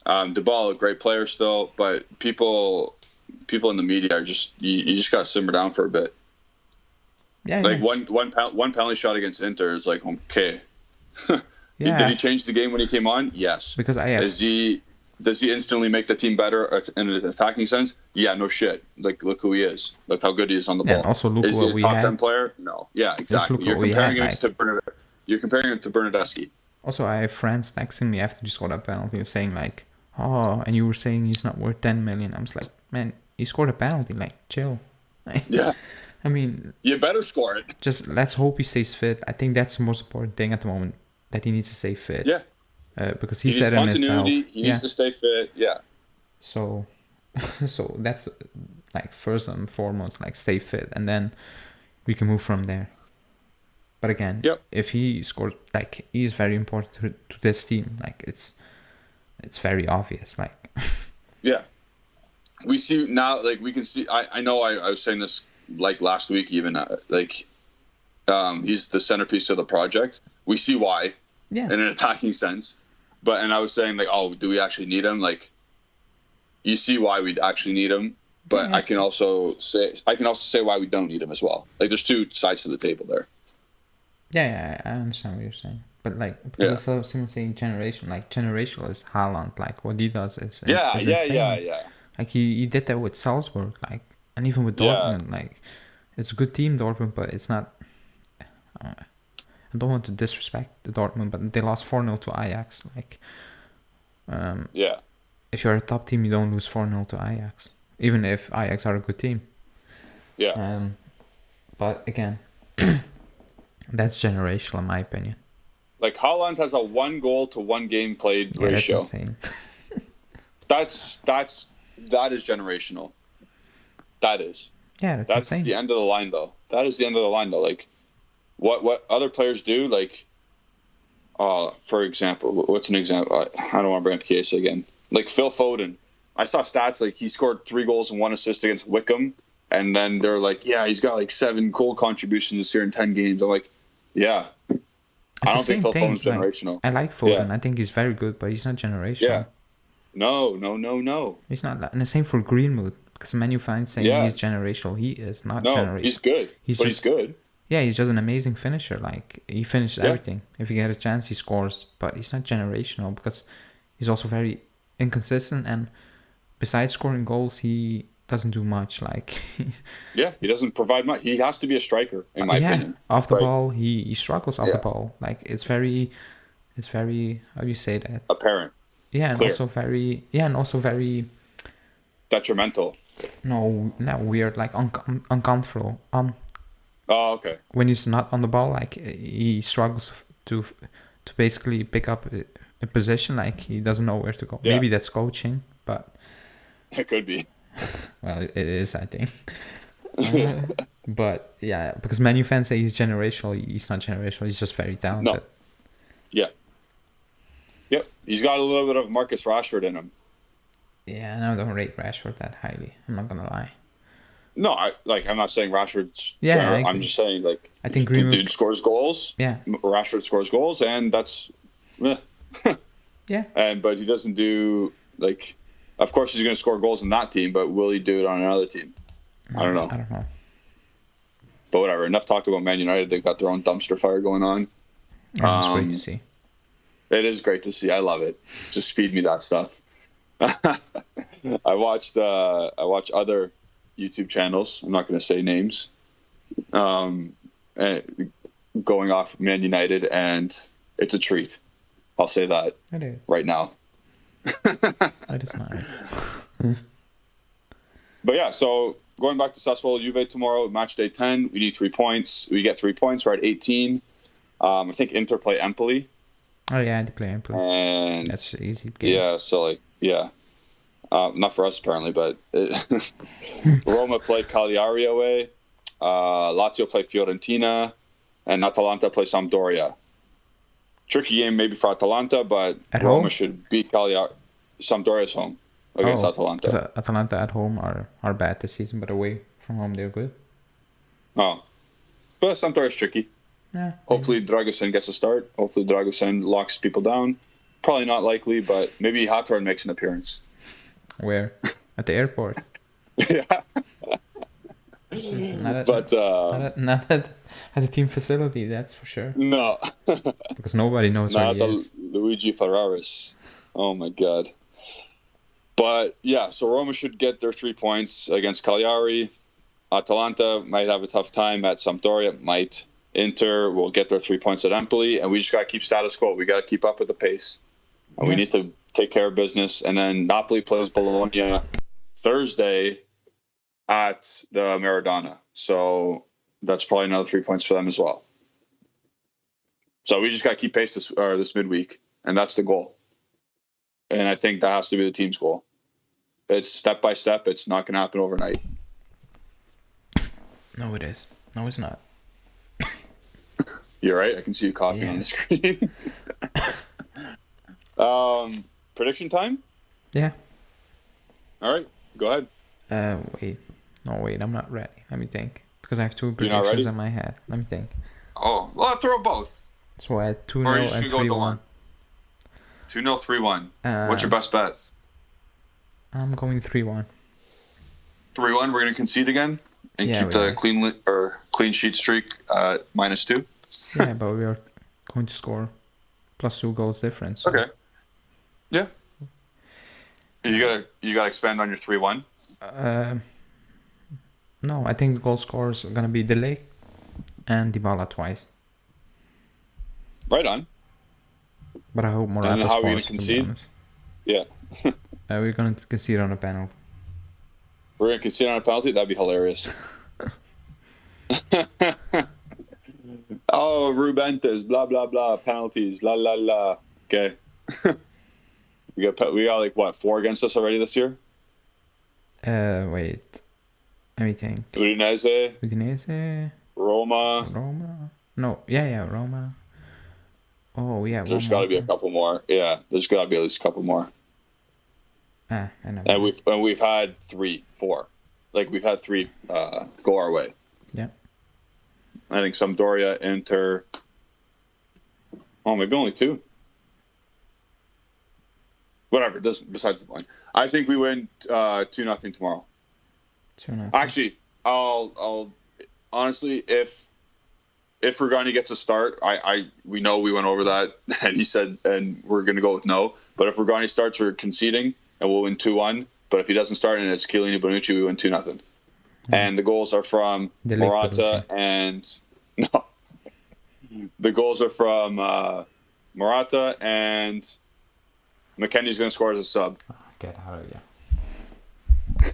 Dybala, a great player still, but people in the media are just you just gotta simmer down for a bit. Yeah. Like one penalty shot against Inter is like okay. Yeah. Did he change the game when he came on? Yes. Because does he instantly make the team better in an attacking sense? Yeah, no shit. Like, look who he is. Look how good he is on the ball. And also look is what he a top 10 player? No. Yeah, exactly. You're comparing him to Bernardeschi. Also, I have friends texting me after he scored a penalty saying like, oh, and you were saying he's not worth 10 million. I'm just like, man, he scored a penalty. Like, chill. Yeah. I mean... You better score it. Just let's hope he stays fit. I think that's the most important thing at the moment, that he needs to stay fit. Yeah. Because he said it himself. He needs to stay fit. Yeah. So that's like first and foremost, like stay fit, and then we can move from there. But again, if he scored, like he's very important to this team. Like it's very obvious. Like yeah, we see now. Like we can see. I know. I was saying this like last week even. He's the centerpiece of the project. We see why. Yeah. In an attacking sense. And I was saying, like, oh, do we actually need him? Like, you see why we'd actually need him, but I can also say why we don't need him as well. Like, there's two sides to the table there. Yeah, I understand what you're saying, but like, because instead of someone saying generation, like generational is Haaland. Like, what he does is insane. Yeah. Like he did that with Salzburg, like, and even with Dortmund. Like, it's a good team, Dortmund, but it's not. I don't want to disrespect the Dortmund, but they lost 4-0 to Ajax. Like, if you're a top team, you don't lose 4-0 to Ajax, even if Ajax are a good team. Yeah. But again, that's generational in my opinion. Like Haaland has a 1 goal to 1 game played ratio. That's insane. that is generational. That is. Yeah, that's insane. The end of the line, though. That is the end of the line, though. Like. What other players do, like, for example, what's an example? I don't want to bring up Chiesa again. Like Phil Foden. I saw stats, like, he scored 3 goals and 1 assist against Wickham, and then they're like, yeah, he's got, like, 7 goal contributions this year in 10 games. I'm like, yeah. I don't think Phil Foden's generational. I like Foden. Yeah. I think he's very good, but he's not generational. Yeah. No. He's not. And the same for Greenwood, because Man U fans saying he's generational. He is not generational. He's good, he's good. Yeah, he's just an amazing finisher. Like, he finishes everything. If he gets a chance, he scores. But he's not generational because he's also very inconsistent. And besides scoring goals, he doesn't do much. Like, he doesn't provide much. He has to be a striker, in my opinion. Off the ball, he struggles off the ball. Like, it's very, how do you say that? Apparent. Yeah, and also very detrimental. No, not weird. Like uncomfortable. Oh, okay. When he's not on the ball, like he struggles to basically pick up a position. Like he doesn't know where to go. Yeah. Maybe that's coaching, but it could be. Well, it is, I think. But yeah, because Man U fans say he's generational. He's not generational. He's just very talented. No. Yeah. Yep. He's got a little bit of Marcus Rashford in him. Yeah, and I don't rate Rashford that highly. I'm not gonna lie. No, I'm not saying Rashford's. Yeah, I'm just saying, like, I think the dude scores goals. Yeah, Rashford scores goals, and that's. Yeah. But he doesn't do, like. Of course, he's going to score goals in that team, but will he do it on another team? I don't know. But whatever. Enough talk about Man United. They've got their own dumpster fire going on. It's great to see. It is great to see. I love it. Just feed me that stuff. I watched other YouTube channels. I'm not going to say names. Going off Man United, and it's a treat. I'll say that It is. right now. It is nice. But yeah, so going back to Sassuolo Juve tomorrow, match day 10, we need 3 points. We get 3 points. We're at 18. I think Inter play Empoli. Oh yeah, they play Empoli. And that's an easy game. Yeah, so like, yeah. Not for us apparently, but Roma play Cagliari away. Lazio play Fiorentina, and Atalanta play Sampdoria. Tricky game maybe for Atalanta, but At Roma home? should beat Cagliari. Sampdoria's home against Atalanta. 'Cause Atalanta at home are bad this season, but away from home they're good. Oh, but Sampdoria's tricky. Yeah. Hopefully Dragusin gets a start. Hopefully Dragusin locks people down. Probably not likely, but maybe Hathorn makes an appearance. Where? At the airport. Yeah. Not at the team facility, that's for sure. No. Because nobody knows where Not he the is. Luigi Ferraris. Oh my god. But yeah, so Roma should get their 3 points against Cagliari. Atalanta might have a tough time at Sampdoria. Might. Inter will get their 3 points at Empoli, and we just got to keep status quo. We got to keep up with the pace. And we need to take care of business. And then Napoli plays Bologna Thursday at the Maradona. So that's probably another 3 points for them as well. So we just got to keep pace this midweek, and that's the goal. And I think that has to be the team's goal. It's step by step. It's not going to happen overnight. No, it is. No, it's not. You're right. I can see you coughing on the screen. Prediction time? Yeah. All right. Go ahead. Wait. No, wait. I'm not ready. Let me think. Because I have two You're not predictions ready? in my head. Let me think. Oh, well, I'll throw both. So I had 2-0 Or you and should go with the 3-1. one. 2-0, 3-1. What's your best bet? I'm going 3-1. 3-1. We're going to concede again and Yeah, keep we the are. clean sheet streak -2. Yeah, but we are going to score +2 goals difference. So. Okay. Yeah. You gotta expand on your 3-1. No, I think the goal scorers are gonna be Delay and Dybala twice. Right on. But I hope Morata And how are we gonna scores. To be concede? honest. Yeah. We're gonna concede on a penalty. We're gonna concede on a penalty. That'd be hilarious. Oh, Rubentes, blah blah blah, penalties, la la la. Okay. we got like what, 4 against us already this year? Wait. Let me think. Udinese, Roma. No, yeah, Roma. Oh, yeah. There's got to be a couple more. Yeah, there's got to be at least a couple more. I know. And we've had 3, 4. Like we've had 3 go our way. Yeah. I think Sampdoria, Inter. Oh, maybe only 2. Whatever. Besides the point. I think we win 2-0 tomorrow. 2-0. Actually, I'll honestly, if Rugani gets a start, we know we went over that, and he said, and we're gonna go with no. But if Rugani starts, we're conceding, and we'll win 2-1. But if he doesn't start and it's Chiellini Bonucci, we win 2-0. And the goals are from Morata and no. The goals are from Morata, and McKennie's gonna score as a sub. Get out of here.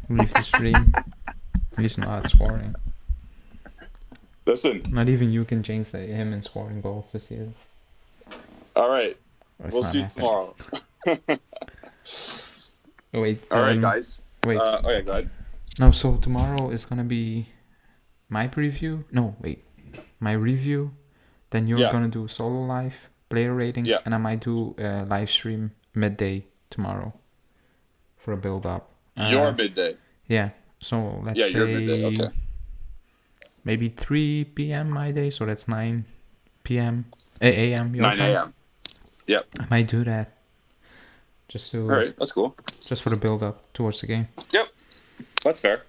Leave the stream. He's not scoring. Listen. Not even you can jinx him in scoring goals this year. All right. We'll see you tomorrow. Wait. All right, guys. Wait. Oh, yeah, go ahead. No, so tomorrow is going to be my preview. No, wait. My review. Then you're going to do solo live, player ratings, and I might do a live stream midday tomorrow for a build-up. Your midday. Yeah. So let's say your midday. Okay. Maybe 3 p.m. my day, so that's 9 p.m. a.m. 9 a.m. Yep. I might do that. Just to. All right, that's cool. Just for the build-up towards the game. Yep, that's fair.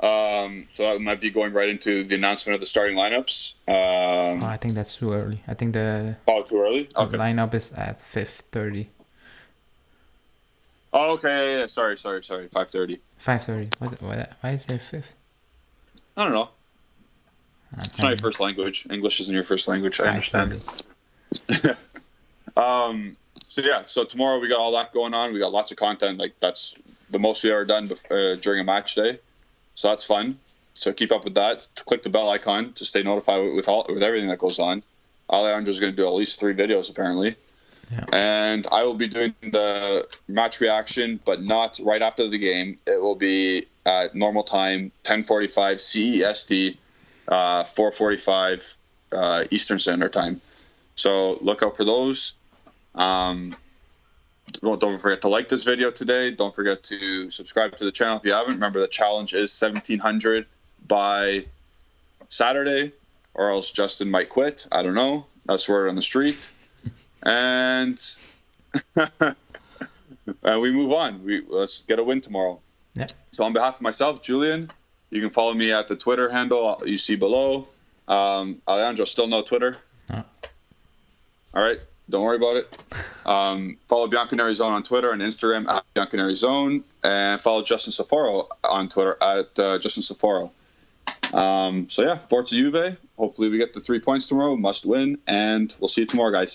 So that might be going right into the announcement of the starting lineups. I think that's too early. I think too early. Okay. The lineup is at 5:30. Oh, okay. Yeah. Sorry. 5:30. 5:30. What? Why is there fifth? I don't know. It's not your 10. first language. English isn't your first language. I understand. 5:30. So yeah. So tomorrow we got all that going on. We got lots of content. Like that's the most we've ever done during a match day. So that's fun. So keep up with that. Click the bell icon to stay notified with everything that goes on. Alejandro's going to do at least 3 videos apparently. Yeah. And I will be doing the match reaction, but not right after the game. It will be at normal time, 10:45 CEST, 4:45 Eastern Standard Time. So look out for those. Don't forget to like this video today. Don't forget to subscribe to the channel if you haven't. Remember, the challenge is 1,700 by Saturday, or else Justin might quit. I don't know. That's word on the street. And we move on. Let's get a win tomorrow. Yeah. So on behalf of myself, Julian, you can follow me at the Twitter handle you see below. Alejandro, still no Twitter? No. All right. Don't worry about it. Follow Bianconerizone on Twitter and Instagram at Bianconerizone, and follow Justin Sassuolo on Twitter at Justin Sassuolo. So yeah, Forza Juve. Hopefully we get the 3 points tomorrow. Must win, and we'll see you tomorrow, guys.